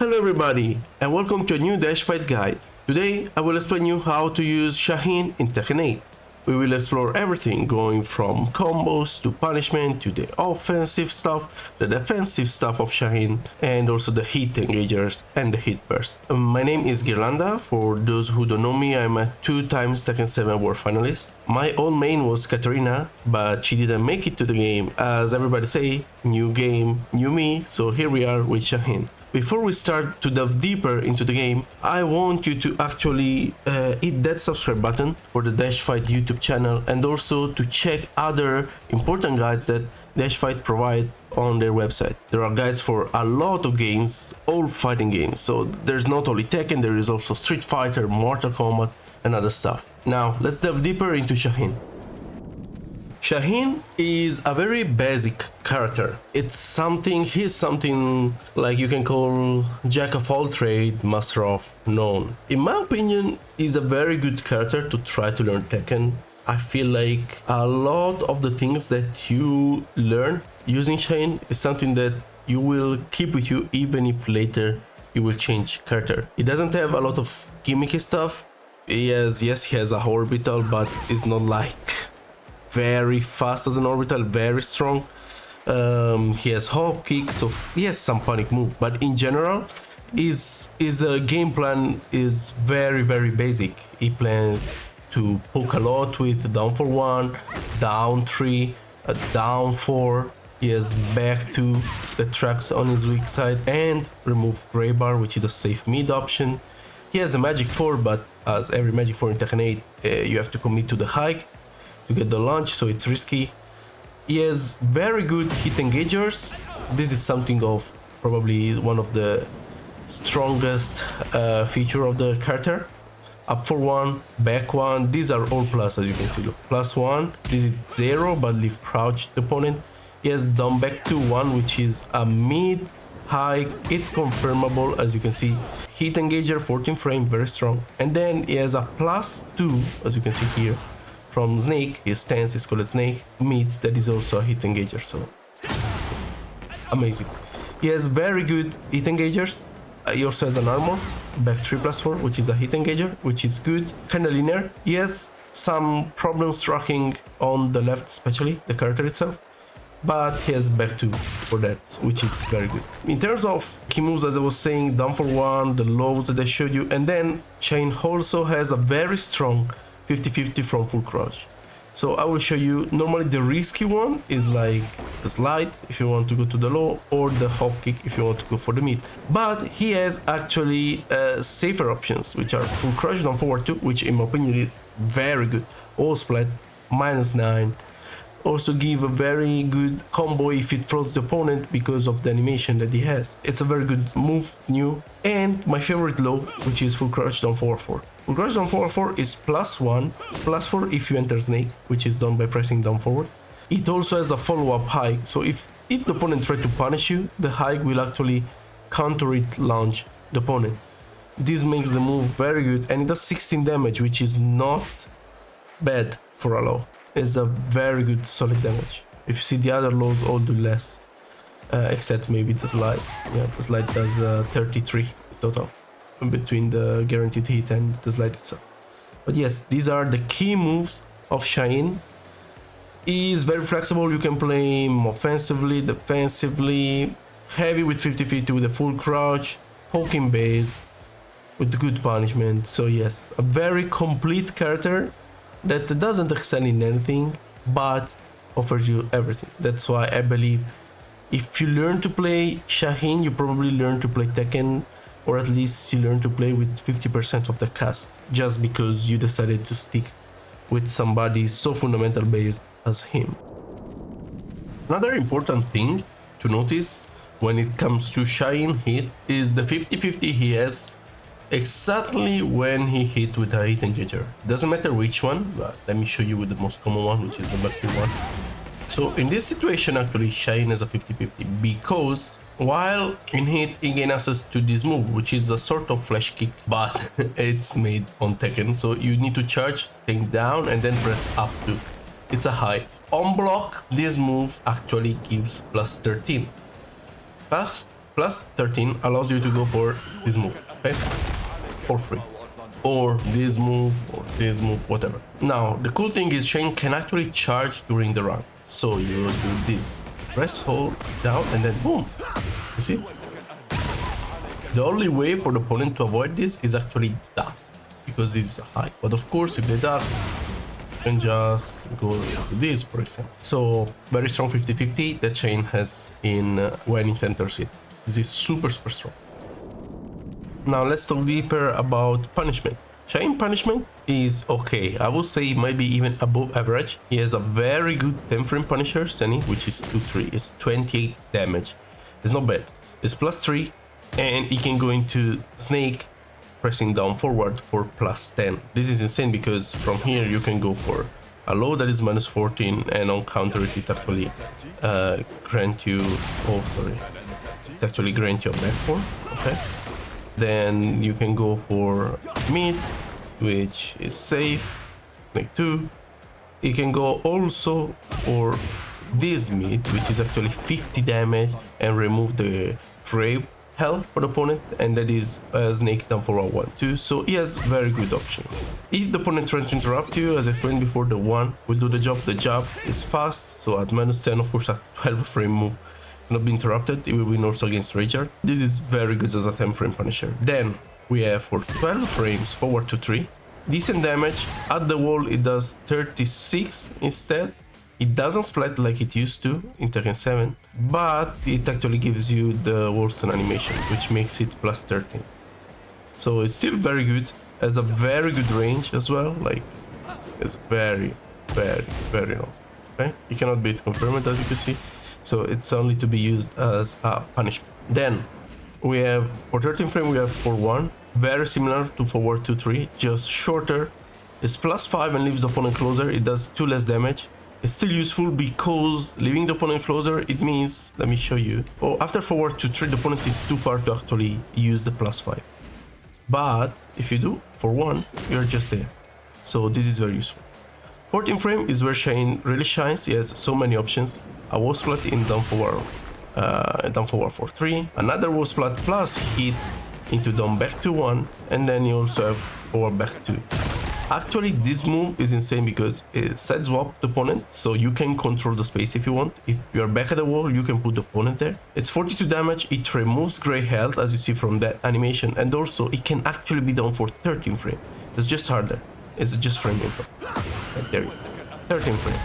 Hello everybody and welcome to a new DashFight guide. Today I will explain you how to use Shaheen in Tekken 8. We will explore everything going from combos to punishment to the offensive stuff, the defensive stuff of Shaheen, and also the hit engagers and the hit burst. My name is Ghirlanda. For those who don't know me, I'm a 2-time Tekken 7 World finalist. My old main was Katarina, but she didn't make it to the game. As everybody say, new game, new me, so here we are with Shaheen. Before we start to delve deeper into the game, I want you to actually hit that subscribe button for the DashFight YouTube channel and also to check other important guides that DashFight provide on their website. There are guides for a lot of games, all fighting games. So there's not only Tekken, there is also Street Fighter, Mortal Kombat and other stuff. Now let's delve deeper into Shaheen. Shaheen is a very basic character. He's something like you can call jack of all trade, master of none. In my opinion, he's a very good character to try to learn Tekken. I feel like a lot of the things that you learn using Shaheen is something that you will keep with you even if later you will change character. He doesn't have a lot of gimmicky stuff. Yes, he has a orbital, but it's not like very fast as an orbital, very strong. He has hop kick, so he has some panic move, but in general his game plan is very basic. He plans to poke a lot with down for 1, down 3, down 4. He has back 2 that tracks on his weak side and remove gray bar, which is a safe mid option. He has a magic 4, but as every magic 4 in Tekken 8, you have to commit to the hike to get the launch, so it's risky. He has very good hit engagers. This is something of probably one of the strongest feature of the character. Up for 1, back 1, these are all plus, as you can see. Look, +1, this is 0 but leave crouch the opponent. He has down back to 1, which is a mid high hit confirmable, as you can see. Hit engager 14 frame, very strong. And then he has a +2, as you can see here, from Snake. His stance is called Snake mid, that is also a hit engager, so amazing. He has very good hit engagers. He also has an armor back 3+4, which is a hit engager, which is good, kind of linear. He has some problems tracking on the left, especially the character itself, but he has back 2 for that, which is very good. In terms of key moves, as I was saying, down for 1, the lows that I showed you, and then Shaheen also has a very strong 50-50 from full crouch. So I will show you. Normally the risky one is like the slide if you want to go to the low, or the hop kick if you want to go for the mid. But he has actually safer options, which are full crouch down forward 2, which in my opinion is very good. All split, -9. Also give a very good combo if it throws the opponent because of the animation that he has. It's a very good move, new. And my favorite low, which is full crouch down forward 4. Full crouch down forward 4 is +1, +4 if you enter Snake, which is done by pressing down forward. It also has a follow-up high, so if the opponent tries to punish you, the high will actually counter it, launch the opponent. This makes the move very good, and it does 16 damage, which is not bad for a low. It's a very good solid damage. If you see the other lows, all do less, except maybe the slide. Yeah, the slide does 33 total between the guaranteed hit and the slide itself. But yes, these are the key moves of Shaheen. He is very flexible. You can play him offensively, defensively, heavy with 50-50 with a full crouch, poking based with good punishment. So yes, a very complete character that doesn't excel in anything but offers you everything. That's why I believe if you learn to play Shaheen, you probably learn to play Tekken, or at least you learn to play with 50% of the cast, just because you decided to stick with somebody so fundamental based as him. Another important thing to notice when it comes to Shaheen hit is the 50-50 he has exactly when he hit with a hit engager. Doesn't matter which one, but let me show you with the most common one, which is the back 2 one. So in this situation, actually Shaheen has a 50-50 because while in hit he gains access to this move, which is a sort of flash kick, but it's made on Tekken, so you need to charge, staying down and then press up 2. It's a high. On block, this move actually gives +13. Plus 13 allows you to go for this move, okay? For free. Or this move, whatever. Now, the cool thing is Shaheen can actually charge during the run. So you do this. Press, hold, down, and then boom. You see? The only way for the opponent to avoid this is actually duck, because it's high. But of course, if they duck, you can just go to this, for example. So, very strong 50-50 that Shaheen has in when it enters it. This is super strong. Now let's talk deeper about punishment. Shaheen punishment is okay. I would say maybe even above average. He has a very good 10 frame punisher, Sunny, which is 2-3. It's 28 damage. It's not bad. It's plus 3, and he can go into snake, pressing down forward for plus 10. This is insane because from here you can go for a low that is minus 14, and on counter it actually grant you. Oh, sorry. It actually grant you a back four. Okay. Then you can go for mid, which is safe, snake 2. You can go also for this mid, which is actually 50 damage and remove the rape health for the opponent, and that is snake down for a 1-2. So he has very good options. If the opponent tries to interrupt you, as I explained before, the 1 will do the job. The jab is fast, so at minus 10, of course, a 12 frame move cannot be interrupted. It will win also against Ragehard. This is very good as a 10 frame punisher. Then we have for 12 frames forward to 3. Decent damage. At the wall it does 36 instead. It doesn't splat like it used to in Tekken 7, but it actually gives you the wallstone animation, which makes it plus 13. So it's still very good. Has a very good range as well. Like, it's very long. Okay, you cannot beat confirmed, as you can see. So it's only to be used as a punishment. Then we have for 13 frame we have 4-1, very similar to forward 2-3, just shorter. It's plus 5 and leaves the opponent closer. It does 2 less damage. It's still useful because leaving the opponent closer, it means, let me show you. Oh, after forward 2-3, the opponent is too far to actually use the plus 5. But if you do for 1, you're just there. So this is very useful. 14 frame is where Shaheen really shines. He has so many options. A wall splat in down forward for 3, another wall splat plus hit into down back to 1, and then you also have forward back 2. Actually, this move is insane because it side swap the opponent, so you can control the space if you want. If you're back at the wall, you can put the opponent there. It's 42 damage, it removes gray health as you see from that animation, and also it can actually be done for 13 frame. It's just harder. It's just frame input. Right, there you go. 13 frame.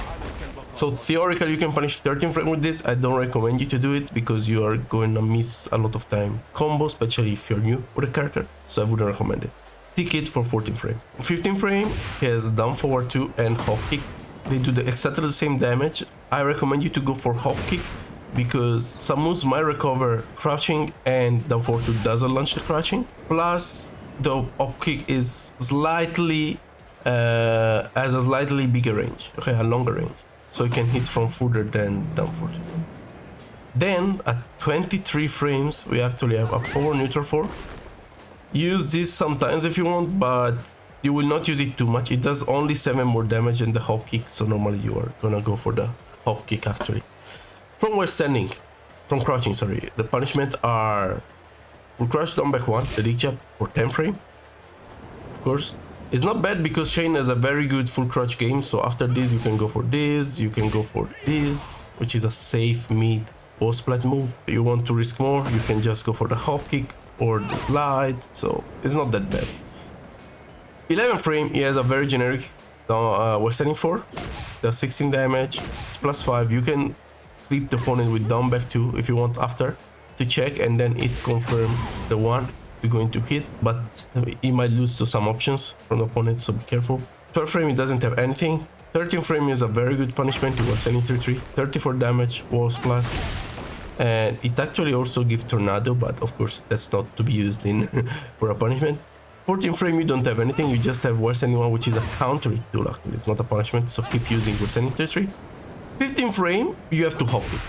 So theoretically you can punish 13 frame with this. I don't recommend you to do it because you are going to miss a lot of time combo, especially if you're new with a character, so I wouldn't recommend it. Stick it for 14 frame. 15 frame has down forward 2 and hop kick. They do exactly the same damage. I recommend you to go for hop kick because some moves might recover crouching and down forward 2 doesn't launch the crouching. Plus the hop kick is slightly has a slightly bigger range, okay, a longer range, so you can hit from further than down forward. Then at 23 frames we actually have a forward neutral 4. Use this sometimes if you want, but you will not use it too much. It does only 7 more damage than the hop kick, so normally you are gonna go for the hop kick actually. From where standing, from crouching, sorry, the punishment are full crouch down back 1, the dig jab for 10 frame. Of course, it's not bad because Shaheen has a very good full crouch game, so after this you can go for this, you can go for this, which is a safe mid post splat move. If you want to risk more, you can just go for the hop kick or the slide, so it's not that bad. 11 frame, he has a very generic we're setting for. Does 16 damage, it's plus 5. You can clip the opponent with down back 2 if you want after to check, and then it confirm the 1 you're going to hit, but he might lose to some options from the opponent, so be careful. 12 frame, it doesn't have anything. 13 frame is a very good punishment. You are sending 3-3, 34 damage, wall splat. And it actually also gives tornado, but of course that's not to be used in for a punishment. 14 frame you don't have anything, you just have West Anyone, which is a counter tool actually, it's not a punishment, so keep using West Anyone 3. 15 frame you have to hop it.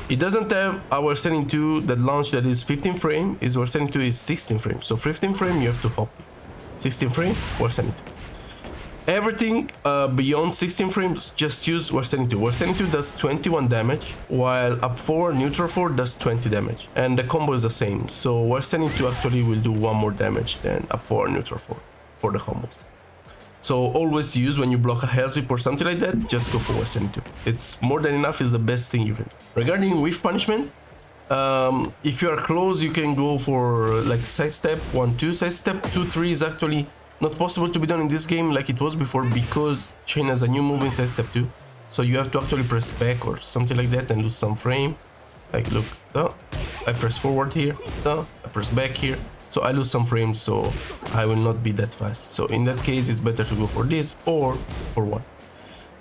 It doesn't have our setting 2 that launch that is 15 frame, is our setting 2 is 16 frame, so 15 frame you have to hop it. 16 frame, we're setting 2. Everything beyond 16 frames, just use War 72. War 72 does 21 damage, while up 4, neutral 4 does 20 damage. And the combo is the same, so War 72 actually will do 1 more damage than up 4, neutral 4 for the combos. So always use, when you block a hell sweep or something like that, just go for War 72. It's more than enough, is the best thing you can do. Regarding whiff punishment, if you are close, you can go for like sidestep 1-2. Sidestep 2-3 is actually not possible to be done in this game like it was before, because Shaheen has a new move in sidestep 2. So you have to actually press back or something like that and lose some frame. Like look, I press forward here, I press back here. So I lose some frames, so I will not be that fast. So in that case, it's better to go for this or for 1.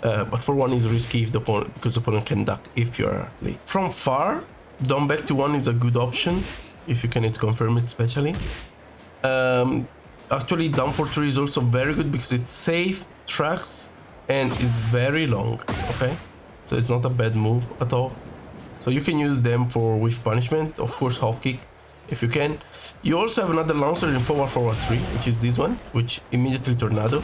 But for 1 is risky if the opponent, because the opponent can duck if you are late. From far, down back to 1 is a good option if you cannot confirm it, especially. Actually, down for 3 is also very good because it's safe, tracks, and is very long. Okay, so it's not a bad move at all. So you can use them for whiff punishment, of course, half kick if you can. You also have another launcher in forward 3, which is this one, which immediately tornado.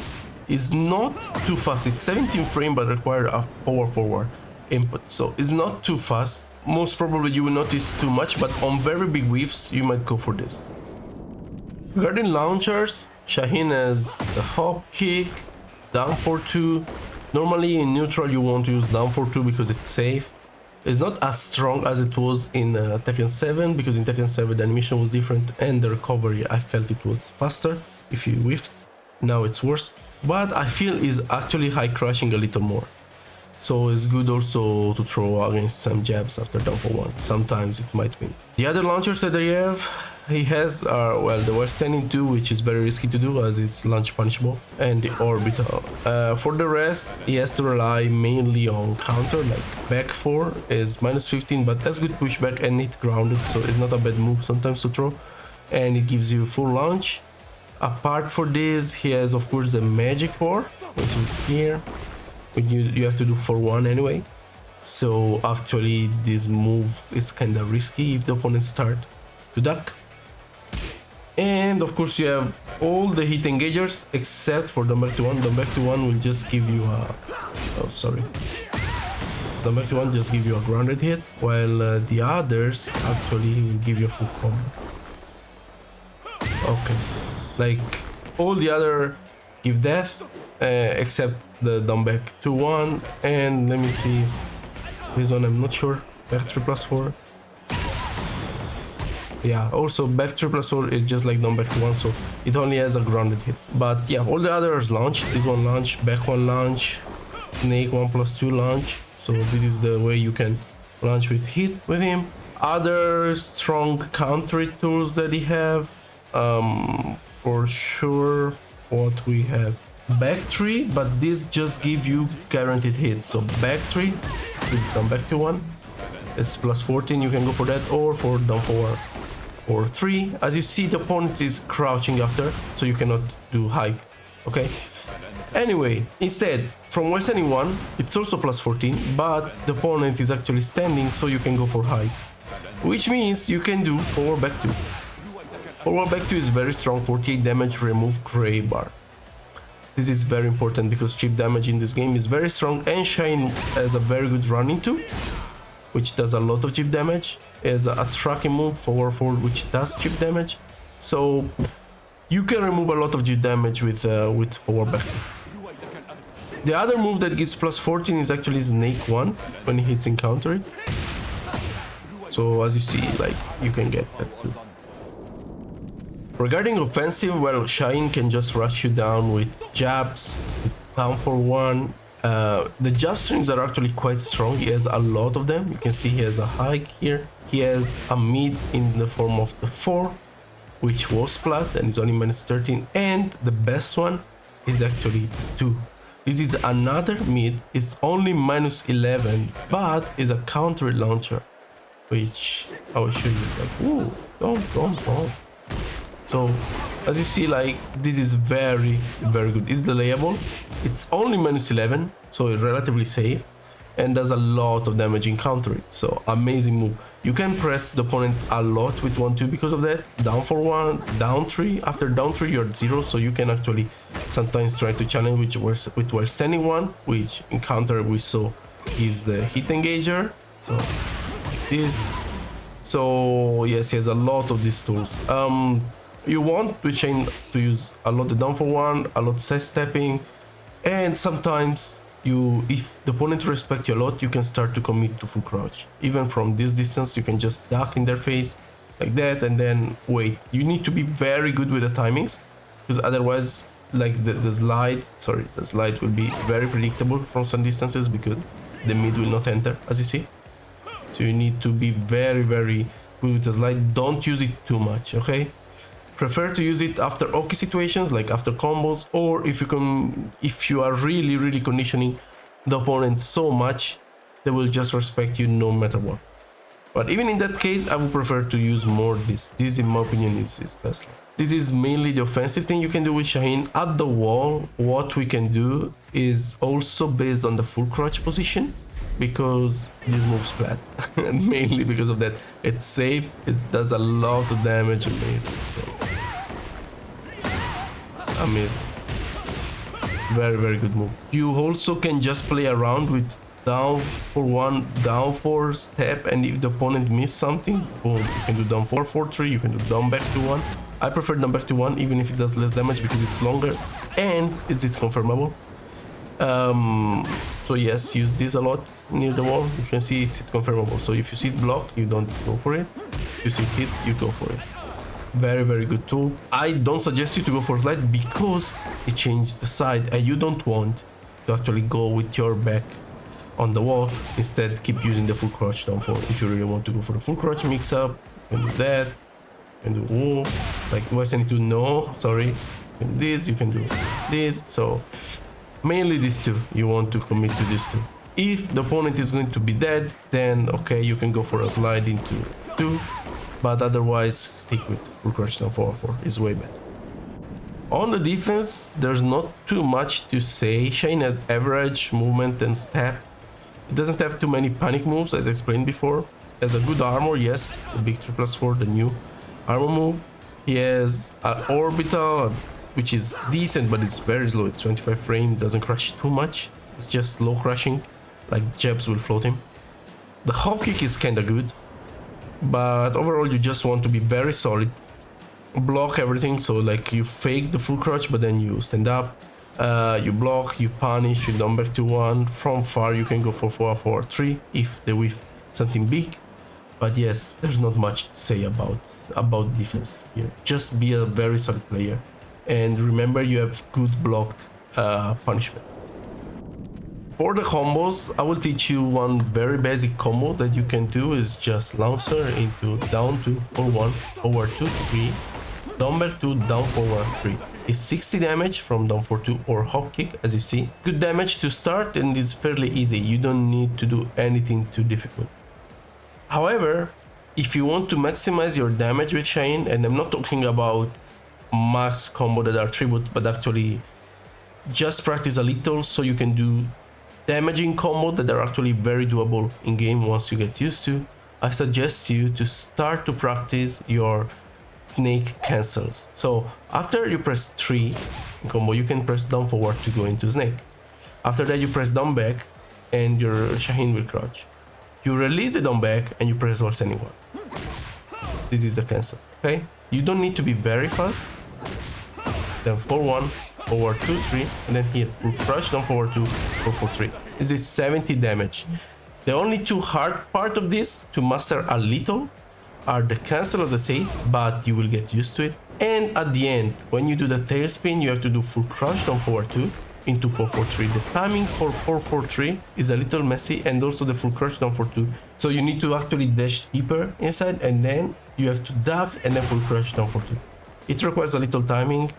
Is not too fast. It's 17 frame but require a forward input, so it's not too fast. Most probably you will notice too much, but on very big whiffs you might go for this. Regarding launchers, Shaheen has the hop kick, down for 2. Normally in neutral you want to use down for 2 because it's safe. It's not as strong as it was in Tekken 7, because in Tekken 7 the animation was different and the recovery, I felt it was faster if you whiffed. Now it's worse, but I feel is actually high crushing a little more. So it's good also to throw against some jabs after down for 1. Sometimes it might win. The other launchers that I have, he has well, the War standing 2, which is very risky to do as it's launch punishable, and the orbital. For the rest, he has to rely mainly on counter, like back 4 is -15, but has good pushback and hit grounded, so it's not a bad move sometimes to throw, and it gives you full launch. Apart for this, he has of course the magic 4, which is here. You have to do for 1 anyway, so actually this move is kind of risky if the opponent start to duck. And of course you have all the hit engagers except for down back to 1. Down back to 1 will just give you a down back to 1 just give you a grounded hit, while the others actually will give you a full combo. Okay, like all the other give death except the down back to 1, and let me see, this one I'm not sure. Back 3+4. Yeah, also back 3+4 is just like down back to 1, so it only has a grounded hit. But yeah, all the others launch. This one launch, back 1 launch, snake 1+2 launch. So this is the way you can launch with hit with him. Other strong counter tools that he have, for sure, what we have, back 3, but this just give you guaranteed hits. So back 3, please down back to 1. It's +14, you can go for that, or for down 4 or 3. As you see, the opponent is crouching after, so you cannot do high. Okay, anyway, instead from War standing 1, it's also +14, but the opponent is actually standing, so you can go for height, which means you can do forward back 2. Forward back 2 is very strong, 48 damage, remove gray bar. This is very important because chip damage in this game is very strong, and Shaheen has a very good run into, which does a lot of chip damage, as a tracking move forward, which does chip damage. So you can remove a lot of chip damage with forward back. The other move that gives +14 is actually Snake 1 when he hits and counter it. So as you see, like, you can get that too. Regarding offensive, well, Shaheen can just rush you down with jabs, with down for 1. The jab strings are actually quite strong. He has a lot of them. You can see he has a high here. He has a mid in the form of the 4, which was splat and is only -13. And the best one is actually 2. This is another mid. It's only -11, but is a counter launcher, which I will show you. Like, ooh, don't. So as you see, like, this is very good. It's delayable. It's only -11, so it's relatively safe. and does a lot of damage in counter it. So amazing move. You can press the opponent a lot with 1-2 because of that. Down for 1, down 3. After down 3 you're at 0, so you can actually sometimes try to challenge with while sending 1, which in counter we saw gives the hit engager. So like this. So yes, he has a lot of these tools. You want with Shaheen to use a lot of down for 1, a lot side stepping, and sometimes if the opponent respects you a lot, you can start to commit to full crouch. Even from this distance, you can just duck in their face like that and then wait. You need to be very good with the timings, because otherwise, like the slide will be very predictable from some distances, because the mid will not enter, as you see. So you need to be very good with the slide. Don't use it too much, okay? Prefer to use it after okay situations, like after combos, or if you are really conditioning the opponent so much, they will just respect you no matter what. But even in that case, I would prefer to use more this. This, in my opinion, is best. This is mainly the offensive thing you can do with Shaheen. At the wall, what we can do is also based on the full crouch position, because this moves flat. And mainly because of that. It's safe, it does a lot of damage. Amazing. So, amazing. Very good move. You also can just play around with down for 1, down 4 step, and if the opponent miss something, boom, you can do down 4-4-3, you can do down back to 1. I prefer down back to 1, even if it does less damage, because it's longer and it's confirmable. So yes, use this a lot near the wall. You can see it's confirmable. So if you see it blocked, you don't go for it. If you see it hits, you go for it. Very good tool. I don't suggest you to go for slide because it changed the side, and you don't want to actually go with your back on the wall. Instead, keep using the full crouch down 4. If you really want to go for the full crouch mix up, you can do that. You can do like what's I need to know. Sorry, you can do this. You can do this. So mainly these two. You want to commit to these two. If the opponent is going to be dead, then okay, you can go for a slide into 2. But otherwise, stick with full crouch down 4. Is way better. On the defense, there's not too much to say. Shaheen has average movement and step. It doesn't have too many panic moves, as explained before. Has a good armor, yes, the big 3+4, the new armor move. He has an orbital, which is decent, but it's very slow. It's 25 frame, doesn't crash too much. It's just low crashing, like jabs will float him. The hop kick is kinda good, but overall you just want to be very solid. Block everything, so like you fake the full crouch, but then you stand up, you block, you punish, you down back to 1. From far you can go for 4-4-3 if they whiff something big. But yes, there's not much to say about defense here. Just be a very solid player, and remember you have good block punishment. For the combos, I will teach you one very basic combo that you can do. Is just launcher into down 2 for 1, forward 2, 3, down back 2, down forward 3. It's 60 damage from down for 2 or hop kick, as you see. Good damage to start, and it's fairly easy. You don't need to do anything too difficult. However, if you want to maximize your damage with Shaheen, and I'm not talking about max combo that are tribute, but actually just practice a little so you can do damaging combo that are actually very doable in game once you get used to, I suggest you to start to practice your snake cancels. So after you press 3 in combo, you can press down forward to go into snake. After that you press down back and your Shaheen will crouch. You release the down back and you press all sending 1. This is a cancel, okay? You don't need to be very fast. Then 4-1, forward 2-3, and then here full crouch down forward 2, 4-4-3. This is 70 damage. The only two hard part of this to master a little are the cancel, as I say, but you will get used to it. And at the end, when you do the tailspin, you have to do full crouch down forward 2 into 4-4-3. The timing for 4-4-3 is a little messy, and also the full crouch down for 2. So you need to actually dash deeper inside, and then you have to duck and then full crouch down for 2. It requires a little timing.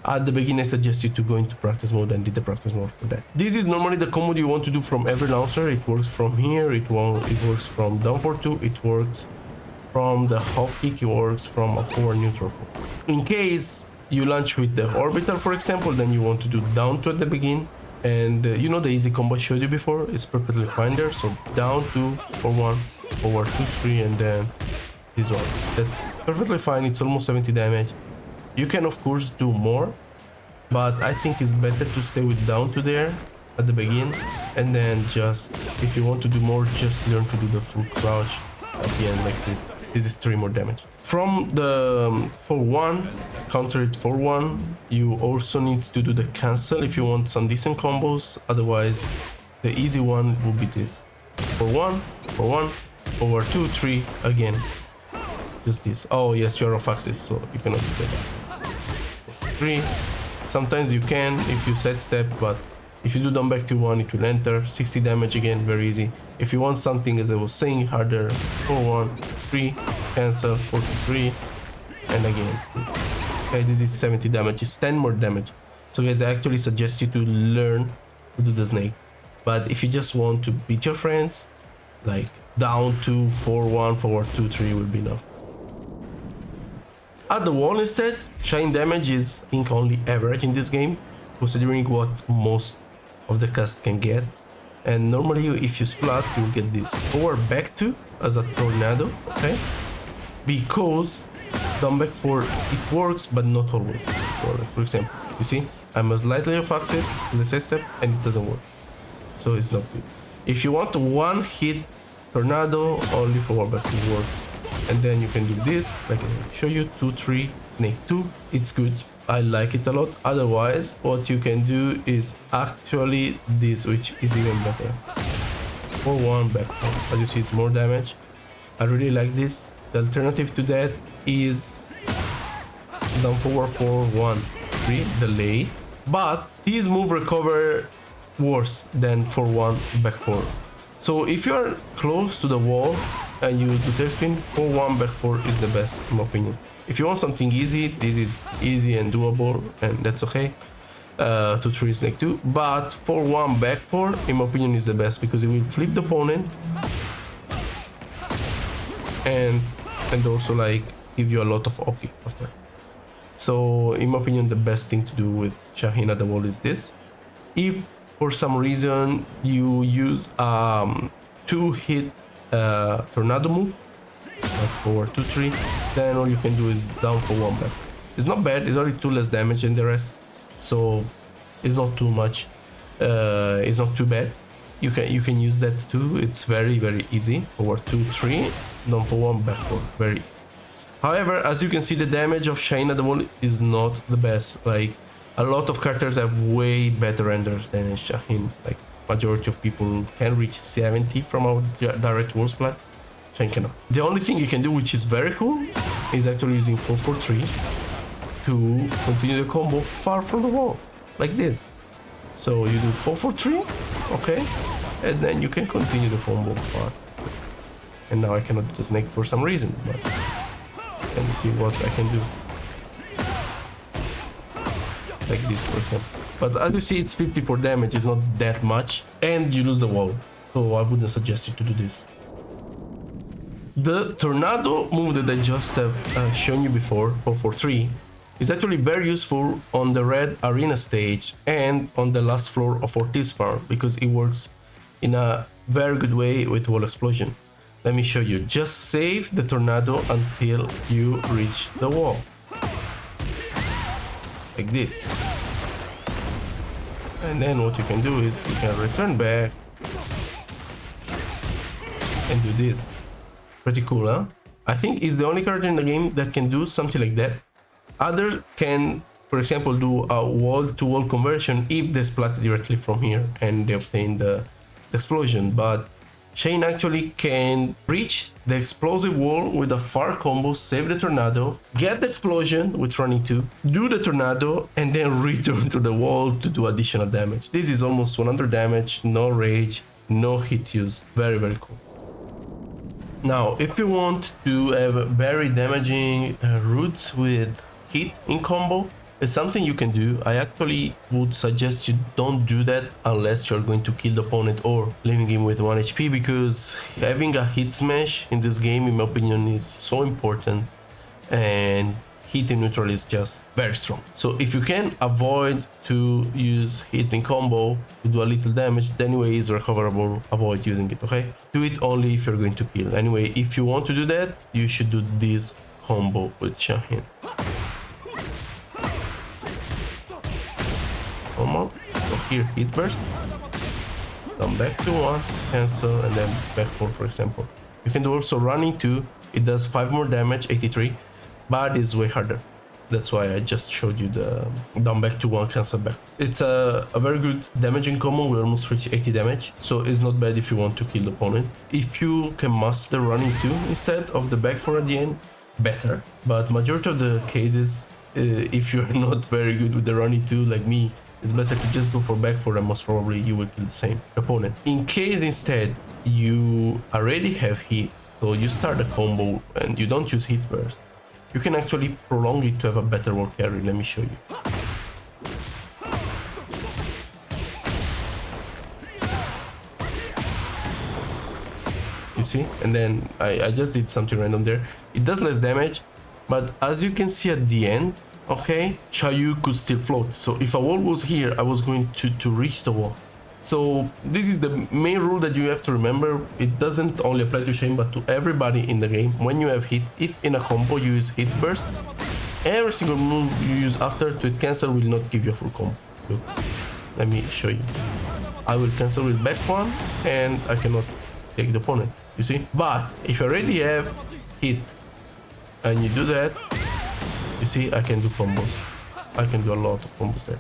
At the beginning, I suggest you to go into practice mode and did the practice mode for that. This is normally the combo you want to do from every launcher. It works from here, it works from down for 2, it works from the hop kick, it works from a forward neutral 4. In case you launch with the orbital, for example, then you want to do down 2 at the beginning, And you know the easy combo I showed you before? It's perfectly fine there. So down 2, forward 1, forward 2, 3, and then this one. That's perfectly fine. It's almost 70 damage. You can of course do more, but I think it's better to stay with down to there at the beginning, and then just if you want to do more, just learn to do the full crouch at the end like this. This is 3 more damage. From the 4-1, counter it 4-1, you also need to do the cancel if you want some decent combos. Otherwise, the easy one will be this. 4-1, 4-1, forward 2, 3 again. Just this. Oh yes, you're off axis, so you cannot do that. 3. Sometimes you can if you set step, but if you do down back to 1, it will enter. 60 damage again, very easy. If you want something, as I was saying, harder, 4-1, 3, cancel, 4-3, and again. Okay, this is 70 damage. It's 10 more damage. So guys, I actually suggest you to learn to do the snake. But if you just want to beat your friends, like down to 4-1, forward 2-3 will be enough. At the wall instead, Shaheen damage is I think only average in this game, considering what most of the cast can get. And normally if you splat, you will get this forward back 2 as a tornado, okay? Because down back 4 it works, but not always. For example, you see, I'm a slightly off axis with the step and it doesn't work. So it's not good. If you want one hit tornado, only forward back 2 works. And then you can do this, like I show you, 2-3, snake 2, it's good. I like it a lot. Otherwise, what you can do is actually this, which is even better. 4-1 back. As you see, it's more damage. I really like this. The alternative to that is down forward 4-1, 3, delay. But these move recover worse than 4-1 back 4. So if you are close to the wall and you do tail spin, 4-1 back 4 is the best in my opinion. If you want something easy, this is easy and doable, and that's okay. 2-3 snake 2, but 4-1 back 4 in my opinion is the best, because it will flip the opponent and also like give you a lot of Oki after. So in my opinion, the best thing to do with Shaheen at the wall is this. If for some reason you use 2-hit tornado move, like forward 2-3, then all you can do is down for 1 back. It's not bad, it's only 2 less damage than the rest, so it's not too much. It's not too bad. You can use that too. It's very easy. Forward 2-3, down for 1, back 4, very easy. However, as you can see, the damage of Shaheen at the wall is not the best. Like a lot of characters have way better renders than Shaheen. Like majority of people can reach 70 from our direct wall splat. Shaheen cannot. The only thing you can do, which is very cool, is actually using 4-4-3 to continue the combo far from the wall, like this. So you do 4-4-3, okay, and then you can continue the combo far. And now I cannot do the snake for some reason, but let me see what I can do. Like this, for example. But as you see, it's 54 damage, it's not that much, and you lose the wall. So I wouldn't suggest you to do this. The tornado move that I just have shown you before, 4-4-3, is actually very useful on the red arena stage and on the last floor of Ortiz farm, because it works in a very good way with wall explosion. Let me show you. Just save the tornado until you reach the wall. Like this. And then what you can do is you can return back and do this. Pretty cool, huh? I think it's the only character in the game that can do something like that. Others can, for example, do a wall-to-wall conversion if they splat directly from here and they obtain the explosion. But Shaheen actually can reach the explosive wall with a far combo, save the tornado, get the explosion with running 2, do the tornado, and then return to the wall to do additional damage. This is almost 100 damage, no rage, no hit use. Very cool. Now, if you want to have very damaging roots with hit in combo, it's something you can do. I actually would suggest you don't do that unless you're going to kill the opponent or leaving him with 1 HP, because having a hit smash in this game, in my opinion, is so important, and hit in neutral is just very strong. So if you can avoid to use hit in combo to do a little damage, anyway is recoverable, avoid using it, okay? Do it only if you're going to kill. Anyway, if you want to do that, you should do this combo with Shaheen. Normal. So here, hit burst. Come back to 1, cancel, and then back 4, for example. You can do also running 2. It does 5 more damage, 83, but it's way harder. That's why I just showed you the down back to 1, cancel back. It's a very good damaging combo. We almost reach 80 damage, so it's not bad if you want to kill the opponent. If you can master the running 2 instead of the back 4 at the end, better. But majority of the cases, if you're not very good with the running 2 like me, it's better to just go for back 4 and most probably you will kill the same opponent. In case instead you already have hit, so you start a combo and you don't use hit burst, you can actually prolong it to have a better wall carry. Let me show you. You see? And then I just did something random there. It does less damage, but as you can see at the end, okay, Chayu could still float. So if a wall was here, I was going to reach the wall. So this is the main rule that you have to remember. It doesn't only apply to Shaheen, but to everybody in the game. When you have hit, if in a combo you use hit burst, every single move you use after to hit cancel will not give you a full combo. Look, let me show you. I will cancel with back 1 and I cannot take the opponent, you see? But if you already have hit and you do that, you see, I can do combos. I can do a lot of combos there.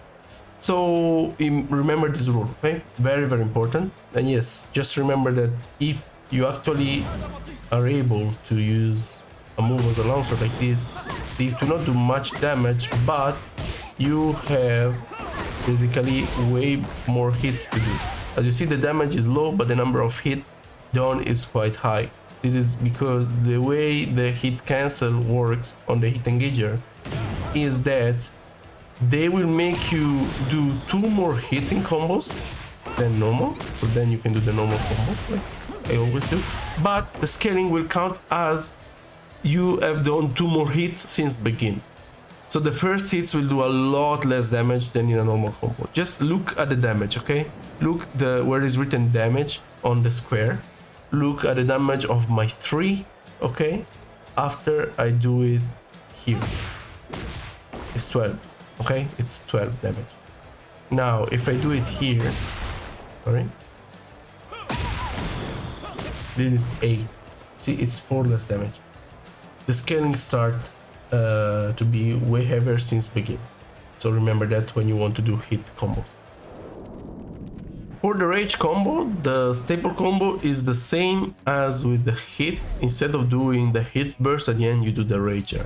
So remember this rule, okay? Very, very important. And yes, just remember that if you actually are able to use a move as a longsword like this, they do not do much damage, but you have basically way more hits to do. As you see, the damage is low, but the number of hits done is quite high. This is because the way the hit cancel works on the hit engager is that they will make you do 2 more hitting combos than normal. So then you can do the normal combo like I always do. But the scaling will count as you have done 2 more hits since begin. So the first hits will do a lot less damage than in a normal combo. Just look at the damage, okay? Look where is written damage on the square. Look at the damage of my 3, okay? After I do it here. It's 12, okay? It's 12 damage. Now, if I do it here, sorry, this is 8. See, it's 4 less damage. The scaling start to be way heavier since begin. So remember that when you want to do hit combos. For the rage combo, the staple combo is the same as with the hit. Instead of doing the hit burst at the end, you do the rager.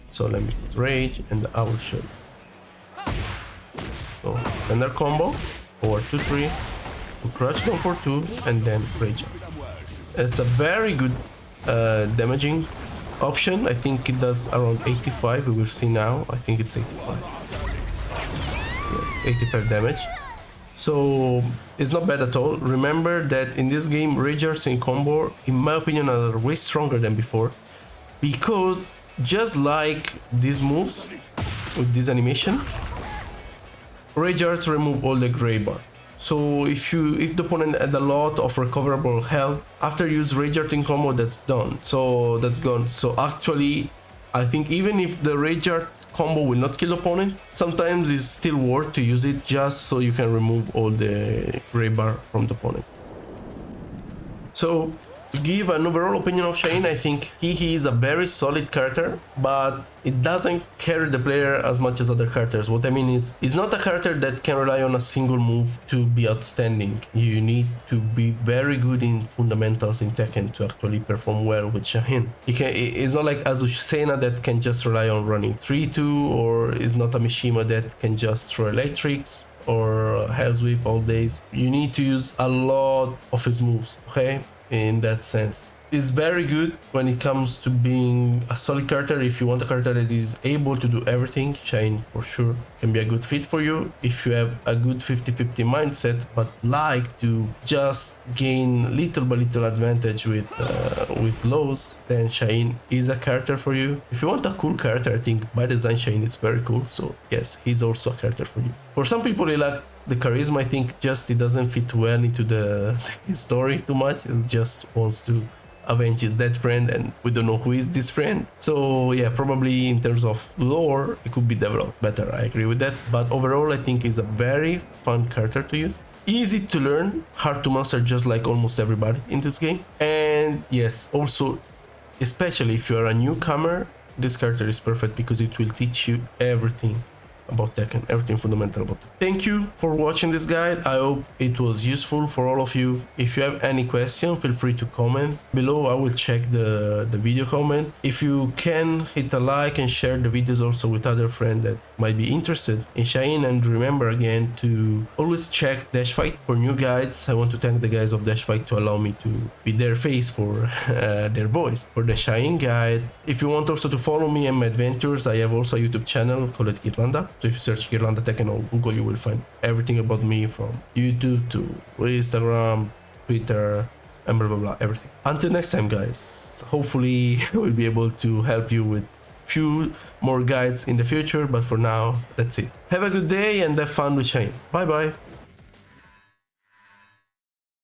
So let me put rage and I will show you. So standard combo, forward 2-3, crouch down for 2, and then rage. It's a very good damaging option. I think it does around 85. We will see now. I think it's 85. Yes, 85 damage. So it's not bad at all. Remember that in this game, ragers in combo, in my opinion, are way stronger than before, because just like these moves with this animation, ragers remove all the gray bar. So if the opponent had a lot of recoverable health, after you use Rage Art in combo, that's done. So that's gone. So actually, I think even if the Rage Art combo will not kill the opponent, sometimes it's still worth to use it just so you can remove all the gray bar from the opponent. So to give an overall opinion of Shaheen, I think he is a very solid character, but it doesn't carry the player as much as other characters. What I mean is, it's not a character that can rely on a single move to be outstanding. You need to be very good in fundamentals in Tekken to actually perform well with Shaheen. It's not like Azucena that can just rely on running 3-2, or is not a Mishima that can just throw electrics or Hell's Whip all days. You need to use a lot of his moves, okay? In that sense, is very good when it comes to being a solid character. If you want a character that is able to do everything, Shaheen for sure can be a good fit for you. If you have a good 50-50 mindset but like to just gain little by little advantage with lows, then Shaheen is a character for you. If you want a cool character, I think by design Shaheen is very cool, so yes, he's also a character for you. For some people they like the charisma. I think just it doesn't fit well into the story too much. It just wants to avenge his dead friend, and we don't know who is this friend. So yeah, probably in terms of lore it could be developed better. I agree with that, but overall I think he's a very fun character to use, easy to learn, hard to master, just like almost everybody in this game. And yes, also especially if you are a newcomer, this character is perfect because it will teach you everything about Tekken, everything fundamental about it. Thank you for watching this guide. I hope it was useful for all of you. If you have any question, feel free to comment below. I will check the video comment. If you can, hit a like and share the videos also with other friends that might be interested in Shaheen. And remember again to always check DashFight for new guides. I want to thank the guys of DashFight to allow me to be their face for their voice for the Shaheen guide. If you want also to follow me and my adventures, I have also a YouTube channel called Ghirlanda. So if you search Ghirlanda Tekken on Google, you will find everything about me, from YouTube to Instagram, Twitter, and blah blah blah, everything. Until next time guys, hopefully I will be able to help you with few more guides in the future, but for now, let's see. Have a good day and have fun with Shaheen. Bye bye.